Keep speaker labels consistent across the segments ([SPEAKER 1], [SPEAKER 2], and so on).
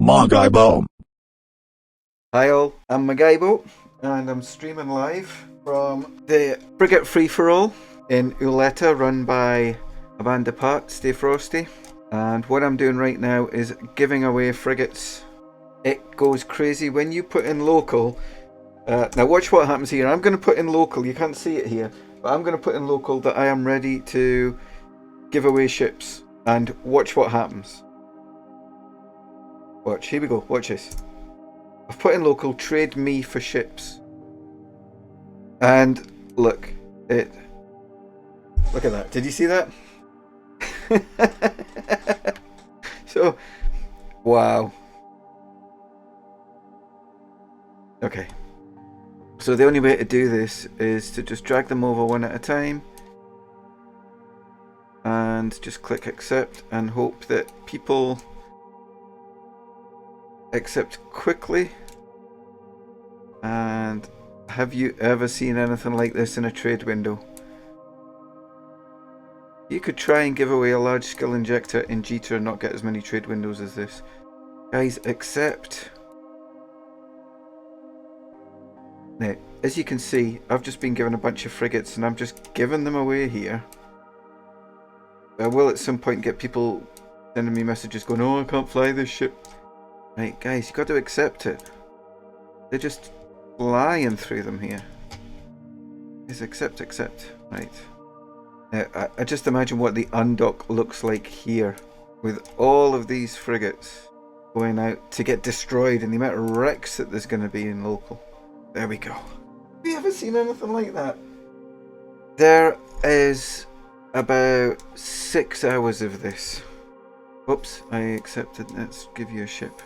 [SPEAKER 1] Magaibo.
[SPEAKER 2] Hi all, I'm Magaibo and I'm streaming live from the Frigate Free For All in Uletta, run by a band apart, Stay Frosty. And what I'm doing right now is giving away frigates. It goes crazy when you put in local. Now watch what happens here. I'm going to put in local, you can't see it here, but I'm going to put in local that I am ready to give away ships. And watch what happens. Watch, here we go, watch this. I've put in local, trade me for ships. And look, look at that. Did you see that? So, wow. Okay. So the only way to do this is to just drag them over one at a time. And just click accept and hope that people accept quickly. And have you ever seen anything like this in a trade window? You could try and give away a large skill injector in Jita and not get as many trade windows as this. Guys, accept. Now, as you can see, I've just been given a bunch of frigates and I'm just giving them away here. I will at some point get people sending me messages going, oh, I can't fly this ship. Right, guys, you got to accept it. They're just flying through them here. Is accept. Right. Now, I just imagine what the undock looks like here with all of these frigates going out to get destroyed and the amount of wrecks that there's going to be in local. There we go. Have you ever seen anything like that? There is about 6 hours of this. Oops, I accepted. Let's give you a ship.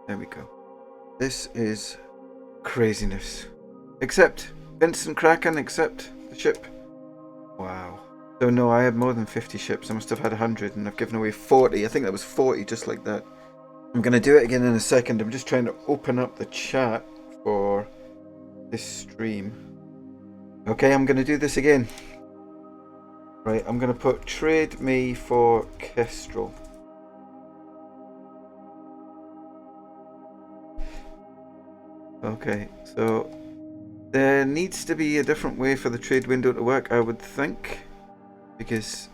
[SPEAKER 2] There we go. This is craziness. Accept. Vincent Kraken, accept the ship. Wow. So no, I had more than 50 ships. I must have had 100 and I've given away 40. I think that was 40 just like that. I'm going to do it again in a second. I'm just trying to open up the chat for this stream. Okay, I'm going to do this again. Right, I'm going to put trade me for Kestrel. Okay, so there needs to be a different way for the trade window to work, I would think, because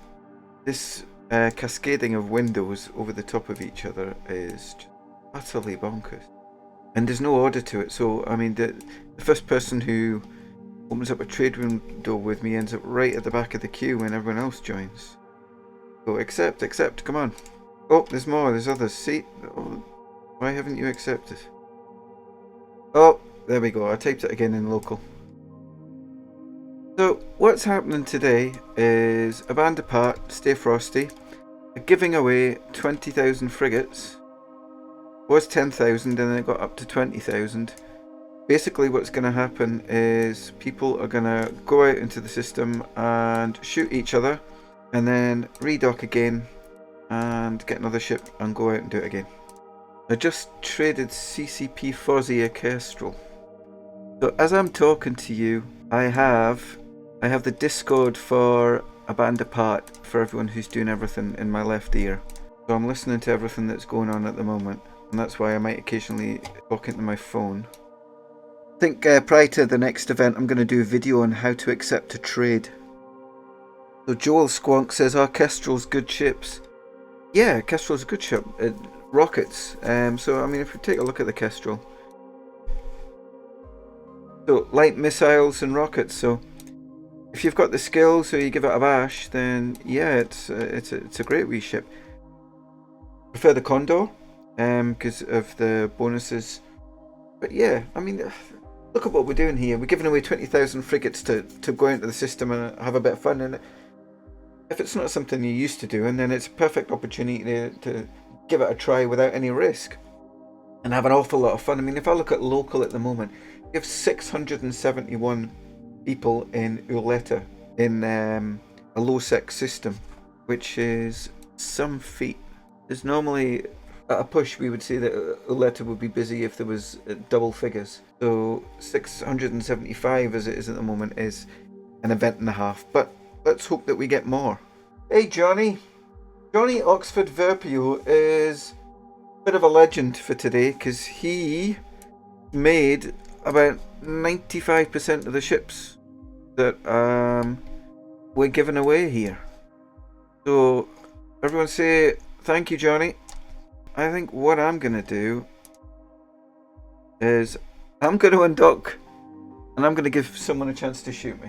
[SPEAKER 2] this cascading of windows over the top of each other is just utterly bonkers. And there's no order to it, so I mean the first person who opens up a trade window with me ends up right at the back of the queue when everyone else joins. So accept, come on. Oh, there's more, there's others. See? Oh, why haven't you accepted? Oh, there we go. I typed it again in local. So what's happening today is a band apart, Stay Frosty, are giving away 20,000 frigates. It was 10,000 and then it got up to 20,000. Basically what's going to happen is people are going to go out into the system and shoot each other and then redock again and get another ship and go out and do it again. I just traded CCP Fozzie a Kestrel. So as I'm talking to you, I have the Discord for a band apart for everyone who's doing everything in my left ear. So I'm listening to everything that's going on at the moment, and that's why I might occasionally talk into my phone. I think prior to the next event I'm going to do a video on how to accept a trade. So Joel Squonk says, "Are Kestrel's good ships?" Yeah, Kestrel's a good ship. Rockets. So I mean, if we take a look at the Kestrel, so light missiles and rockets. So if you've got the skills, so you give it a bash, then yeah, it's a great wee ship. Prefer the Condor, because of the bonuses. But yeah, I mean, look at what we're doing here. We're giving away 20,000 frigates to go into the system and have a bit of fun. And if it's not something you're used to doing, then it's a perfect opportunity to give it a try without any risk and have an awful lot of fun. I mean, if I look at local at the moment, we have 671 people in Uletta in a low-sec system, which is some feat. There's normally, at a push, we would say that Uletta would be busy if there was double figures. So 675 as it is at the moment is an event and a half, but let's hope that we get more. Hey Johnny Oxford Verpio is bit of a legend for today because he made about 95% of the ships that we're giving away here. So everyone say thank you, Johnny. I think what I'm gonna do is I'm gonna undock and I'm gonna give someone a chance to shoot me.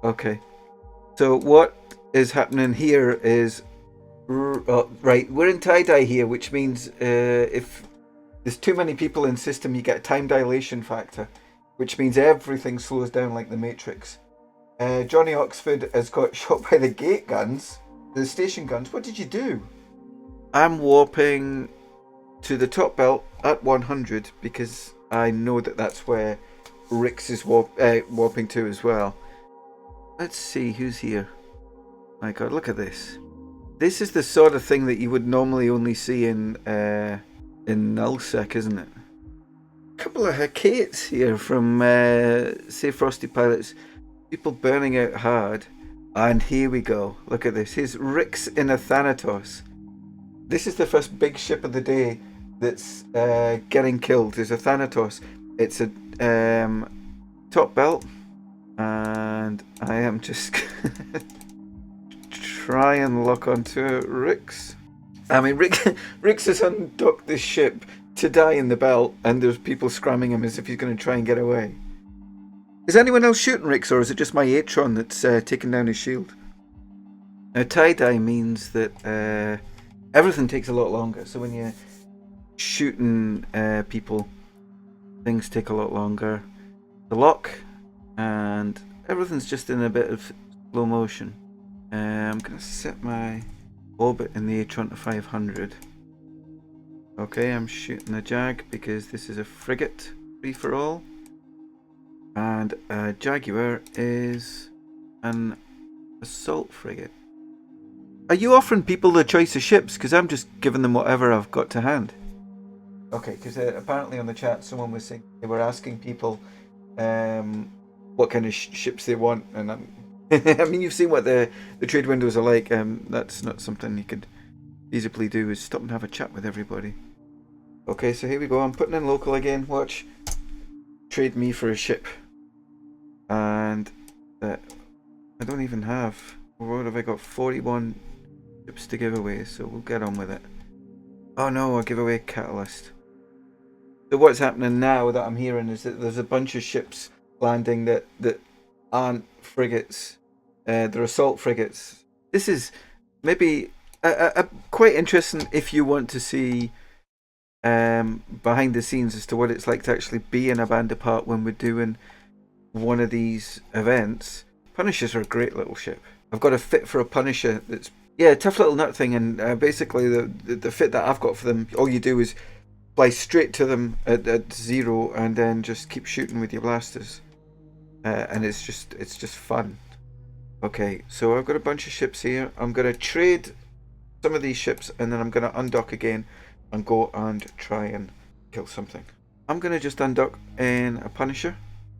[SPEAKER 2] Okay, so what is happening here is right, we're in tie-dye here, which means if there's too many people in system, you get a time dilation factor, which means everything slows down like the Matrix. Johnny Oxford has got shot by the gate guns, the station guns. What did you do? I'm warping to the top belt at 100 because I know that that's where Rix is warping to as well. Let's see who's here. My God, look at this. This is the sort of thing that you would normally only see in nullsec, isn't it? A couple of Hecates here from say Frosty Pilots. People burning out hard. And here we go. Look at this. Here's Rix in a Thanatos. This is the first big ship of the day that's getting killed. There's a Thanatos. It's a top belt. And I am just try and lock onto Rix. I mean, Rix has undocked this ship to die in the belt, and there's people scramming him as if he's going to try and get away. Is anyone else shooting Rix, or is it just my Atron that's taking down his shield? Now, tie-dye means that everything takes a lot longer. So when you're shooting people, things take a lot longer to lock, and everything's just in a bit of slow motion. I'm going to set my orbit in the Atron to 500. Okay, I'm shooting a Jag because this is a frigate free for all. And a Jaguar is an assault frigate. Are you offering people the choice of ships? Because I'm just giving them whatever I've got to hand. Okay, because apparently on the chat someone was saying they were asking people what kind of ships they want, and I mean, you've seen what the trade windows are like. That's not something you could feasibly do, is stop and have a chat with everybody. Okay, so here we go. I'm putting in local again. Watch. Trade me for a ship. And I don't even have... What have I got? 41 ships to give away, so we'll get on with it. Oh no, I'll give away a catalyst. So what's happening now that I'm hearing is that there's a bunch of ships landing that aren't frigates. They're assault frigates. This is maybe quite interesting if you want to see behind the scenes as to what it's like to actually be in a band apart when we're doing one of these events. Punishers are a great little ship. I've got a fit for a Punisher that's, yeah, tough little nut thing, and basically the fit that I've got for them, all you do is fly straight to them at 0 and then just keep shooting with your blasters. And it's just fun. Okay, so I've got a bunch of ships here. I'm going to trade some of these ships and then I'm going to undock again and go and try and kill something. I'm going to just undock in a Punisher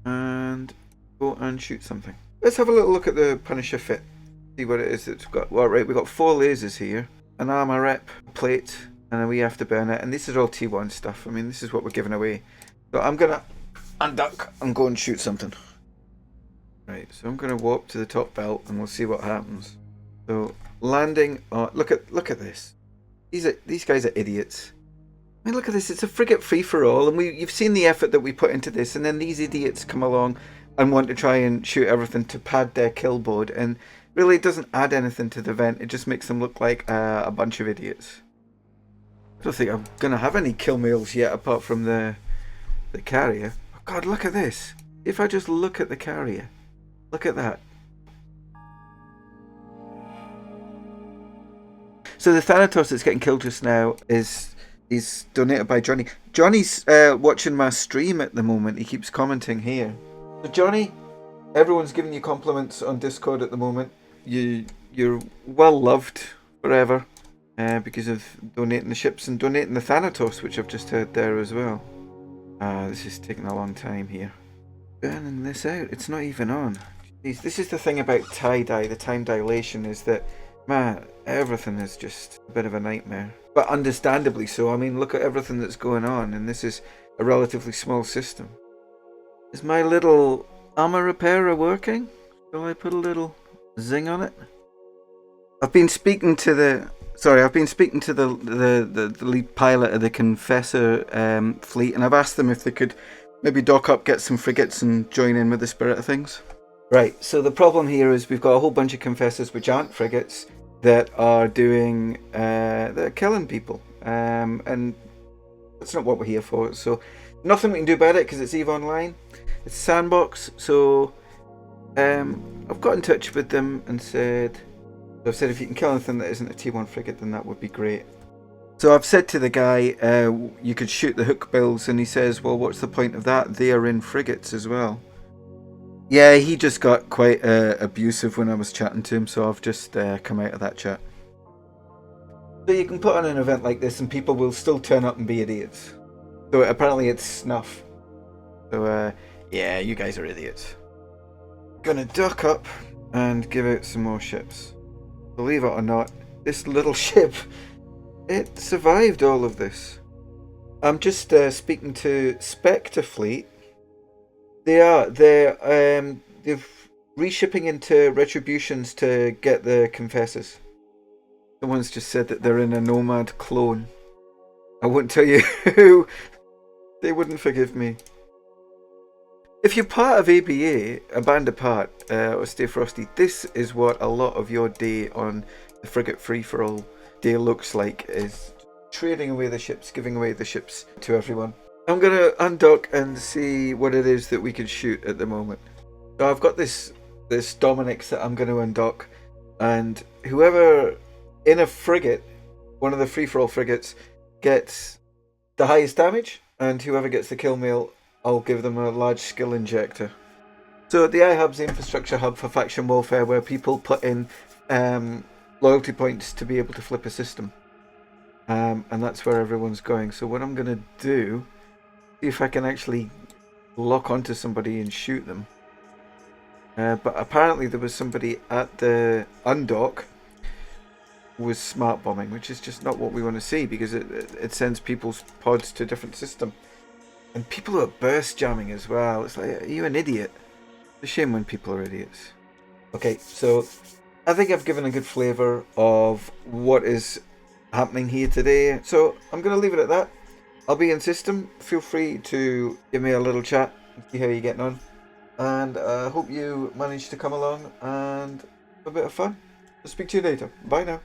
[SPEAKER 2] and go and shoot something. Let's have a little look at the Punisher fit. See what it is it's got. Well, right, we've got 4 lasers here, an armor rep plate, and then we have to burn it. And this is all T1 stuff. I mean, this is what we're giving away. So I'm going to undock and go and shoot something. Right, so I'm going to warp to the top belt and we'll see what happens. So landing, look at this. These guys are idiots. I mean, look at this. It's a frigate free for all, and you've seen the effort that we put into this, and then these idiots come along and want to try and shoot everything to pad their kill board, and really it doesn't add anything to the event. It just makes them look like a bunch of idiots. I don't think I'm going to have any kill mails yet apart from the carrier. Oh God, look at this. If I just look at the carrier. Look at that. So the Thanatos that's getting killed just now is donated by Johnny. Johnny's watching my stream at the moment. He keeps commenting here. So Johnny, everyone's giving you compliments on Discord at the moment. You're well loved forever because of donating the ships and donating the Thanatos, which I've just heard there as well. This is taking a long time here. burning this out. It's not even on. Jeez, this is the thing about tie-dye, the time dilation, is that, man, everything is just a bit of a nightmare. But understandably so. I mean, look at everything that's going on, and this is a relatively small system. Is my little armor repairer working? Shall I put a little zing on it? I've been speaking to the lead pilot of the Confessor fleet, and I've asked them if they could maybe dock up, get some frigates, and join in with the spirit of things. Right, so the problem here is we've got a whole bunch of Confessors which aren't frigates that are doing, they're killing people, and that's not what we're here for. So nothing we can do about it because it's EVE Online. It's sandbox. So I've got in touch with them and said, if you can kill anything that isn't a T1 frigate, then that would be great. So I've said to the guy, you could shoot the hook bills, and he says, well, what's the point of that? They are in frigates as well. Yeah, he just got quite abusive when I was chatting to him, so I've just come out of that chat. So you can put on an event like this and people will still turn up and be idiots. So apparently it's snuff. So yeah, you guys are idiots. Gonna duck up and give out some more ships. Believe it or not, this little ship, it survived all of this. I'm just speaking to Spectre Fleet. They're reshipping into Retributions to get the Confessors. Someone's just said that they're in a Nomad clone. I won't tell you who. They wouldn't forgive me. If you're part of ABA, a band apart, or Stay Frosty, this is what a lot of your day on the Frigate Free For All day looks like, is trading away the ships, giving away the ships to everyone. I'm going to undock and see what it is that we can shoot at the moment. So I've got this Dominix that I'm going to undock, and whoever in a frigate, one of the free-for-all frigates, gets the highest damage, and whoever gets the kill mail, I'll give them a large skill injector. So the iHub's the infrastructure hub for faction warfare, where people put in loyalty points to be able to flip a system. And that's where everyone's going. So what I'm going to do, see if I can actually lock onto somebody and shoot them. But apparently there was somebody at the undock who was smart bombing, which is just not what we want to see, because it sends people's pods to a different system. And people are burst jamming as well. It's like, are you an idiot? It's a shame when people are idiots. Okay, so I think I've given a good flavour of what is happening here today. So I'm going to leave it at that. I'll be in system. Feel free to give me a little chat and see how you're getting on. And I hope you manage to come along and have a bit of fun. I'll speak to you later. Bye now.